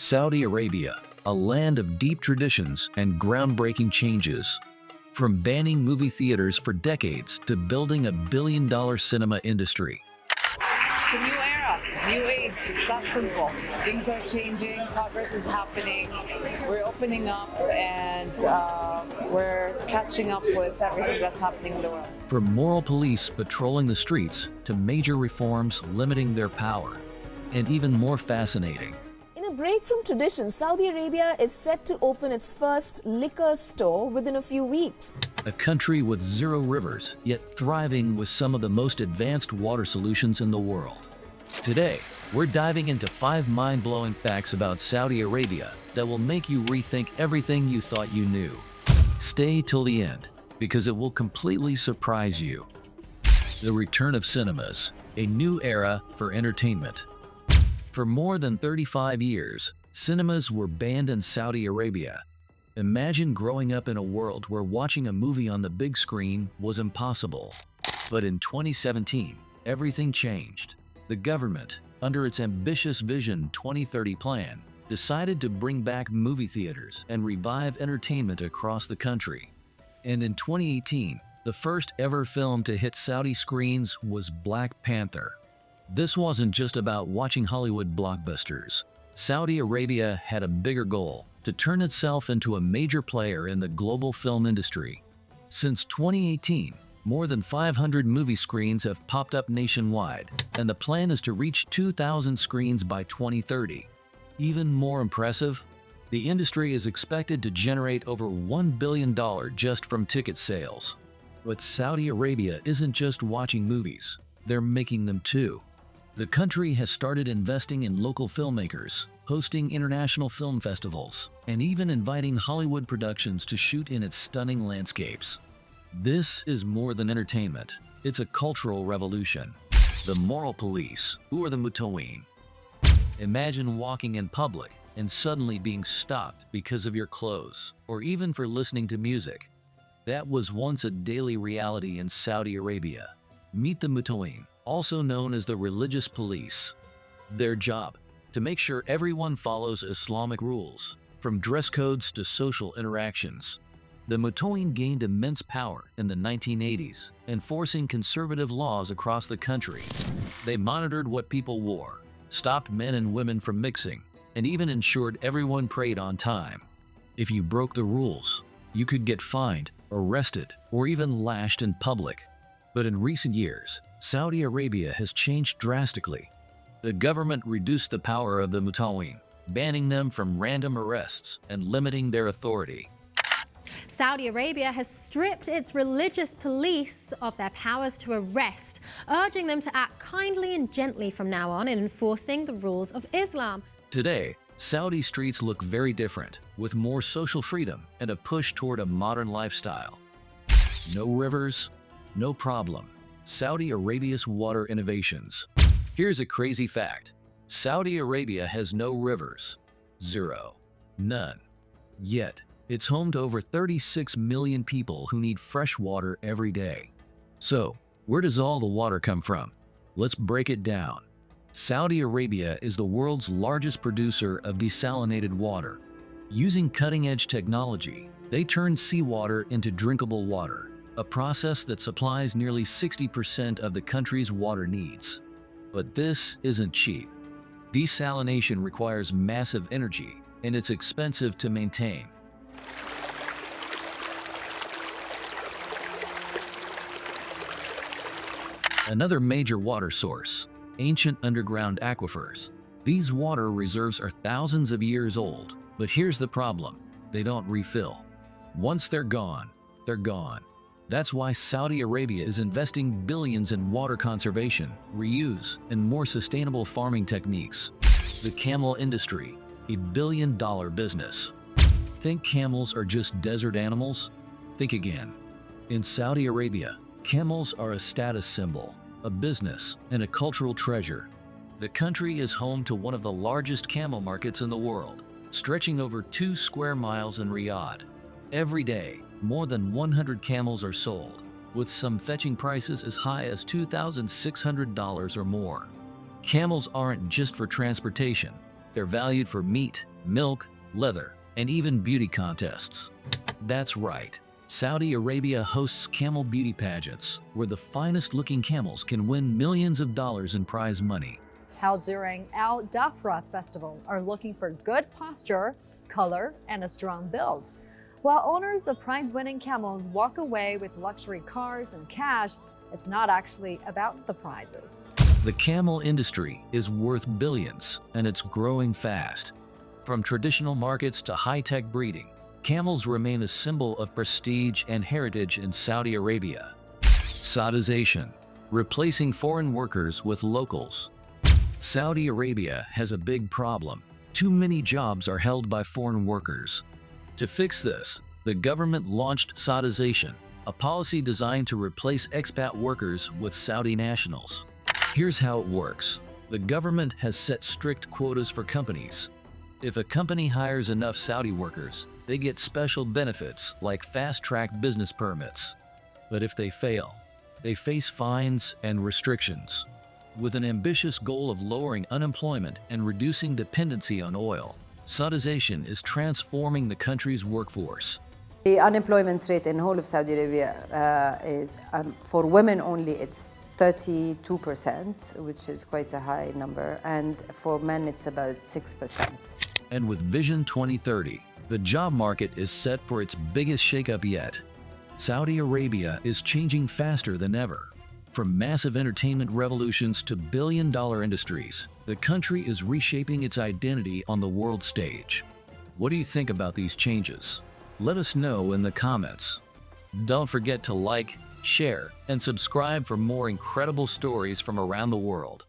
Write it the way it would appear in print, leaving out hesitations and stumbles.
Saudi Arabia, a land of deep traditions and groundbreaking changes. From banning movie theaters for decades to building a billion-dollar cinema industry. It's a new era, new age. It's that simple. Things are changing, progress is happening. We're opening up and we're catching up with everything that's happening in the world. From moral police patrolling the streets to major reforms limiting their power. And even more fascinating, in a break from tradition, Saudi Arabia is set to open its first liquor store within a few weeks. A country with zero rivers, yet thriving with some of the most advanced water solutions in the world. Today, we're diving into 5 mind-blowing facts about Saudi Arabia that will make you rethink everything you thought you knew. Stay till the end, because it will completely surprise you. The return of cinemas, a new era for entertainment. For more than 35 years, cinemas were banned in Saudi Arabia. Imagine growing up in a world where watching a movie on the big screen was impossible. But in 2017, everything changed. The government, under its ambitious Vision 2030 plan, decided to bring back movie theaters and revive entertainment across the country. And in 2018, the first ever film to hit Saudi screens was Black Panther. This wasn't just about watching Hollywood blockbusters. Saudi Arabia had a bigger goal: to turn itself into a major player in the global film industry. Since 2018, more than 500 movie screens have popped up nationwide, and the plan is to reach 2,000 screens by 2030. Even more impressive, the industry is expected to generate over $1 billion just from ticket sales. But Saudi Arabia isn't just watching movies, they're making them too. The country has started investing in local filmmakers, hosting international film festivals, and even inviting Hollywood productions to shoot in its stunning landscapes. This is more than entertainment, it's a cultural revolution. The moral police, who are the Mutawin. Imagine walking in public and suddenly being stopped because of your clothes, or even for listening to music. That was once a daily reality in Saudi Arabia. Meet the Mutawin, also known as the religious police. Their job: to make sure everyone follows Islamic rules, from dress codes to social interactions. The Mutawin gained immense power in the 1980s, enforcing conservative laws across the country. They monitored what people wore, stopped men and women from mixing, and even ensured everyone prayed on time. If you broke the rules, you could get fined, arrested, or even lashed in public. But in recent years, Saudi Arabia has changed drastically. The government reduced the power of the Mutawin, banning them from random arrests and limiting their authority. Saudi Arabia has stripped its religious police of their powers to arrest, urging them to act kindly and gently from now on in enforcing the rules of Islam. Today, Saudi streets look very different, with more social freedom and a push toward a modern lifestyle. No rivers, no problem. Saudi Arabia's water innovations. Here's a crazy fact: Saudi Arabia has no rivers. Zero. None. Yet, it's home to over 36 million people who need fresh water every day. So, where does all the water come from? Let's break it down. Saudi Arabia is the world's largest producer of desalinated water. Using cutting-edge technology, they turn seawater into drinkable water, a process that supplies nearly 60% of the country's water needs. But this isn't cheap. Desalination requires massive energy, and it's expensive to maintain. Another major water source: ancient underground aquifers. These water reserves are thousands of years old, but here's the problem: they don't refill. Once they're gone, they're gone. That's why Saudi Arabia is investing billions in water conservation, reuse, and more sustainable farming techniques. The camel industry, a billion-dollar business. Think camels are just desert animals? Think again. In Saudi Arabia, camels are a status symbol, a business, and a cultural treasure. The country is home to one of the largest camel markets in the world, stretching over 2 square miles in Riyadh. Every day, more than 100 camels are sold, with some fetching prices as high as $2,600 or more. Camels aren't just for transportation, they're valued for meat, milk, leather, and even beauty contests. That's right. Saudi Arabia hosts camel beauty pageants, where the finest-looking camels can win millions of dollars in prize money. Held during Al Dafra Festival are looking for good posture, color, and a strong build. While owners of prize-winning camels walk away with luxury cars and cash, it's not actually about the prizes. The camel industry is worth billions, and it's growing fast. From traditional markets to high-tech breeding, camels remain a symbol of prestige and heritage in Saudi Arabia. Saudization, replacing foreign workers with locals. Saudi Arabia has a big problem. Too many jobs are held by foreign workers. To fix this, the government launched Saudization, a policy designed to replace expat workers with Saudi nationals. Here's how it works. The government has set strict quotas for companies. If a company hires enough Saudi workers, they get special benefits like fast-track business permits. But if they fail, they face fines and restrictions. With an ambitious goal of lowering unemployment and reducing dependency on oil, Saudization is transforming the country's workforce. The unemployment rate in the whole of Saudi Arabia is, for women only, it's 32%, which is quite a high number, and for men it's about 6%. And with Vision 2030, the job market is set for its biggest shakeup yet. Saudi Arabia is changing faster than ever. From massive entertainment revolutions to billion-dollar industries, the country is reshaping its identity on the world stage. What do you think about these changes? Let us know in the comments. Don't forget to like, share, and subscribe for more incredible stories from around the world.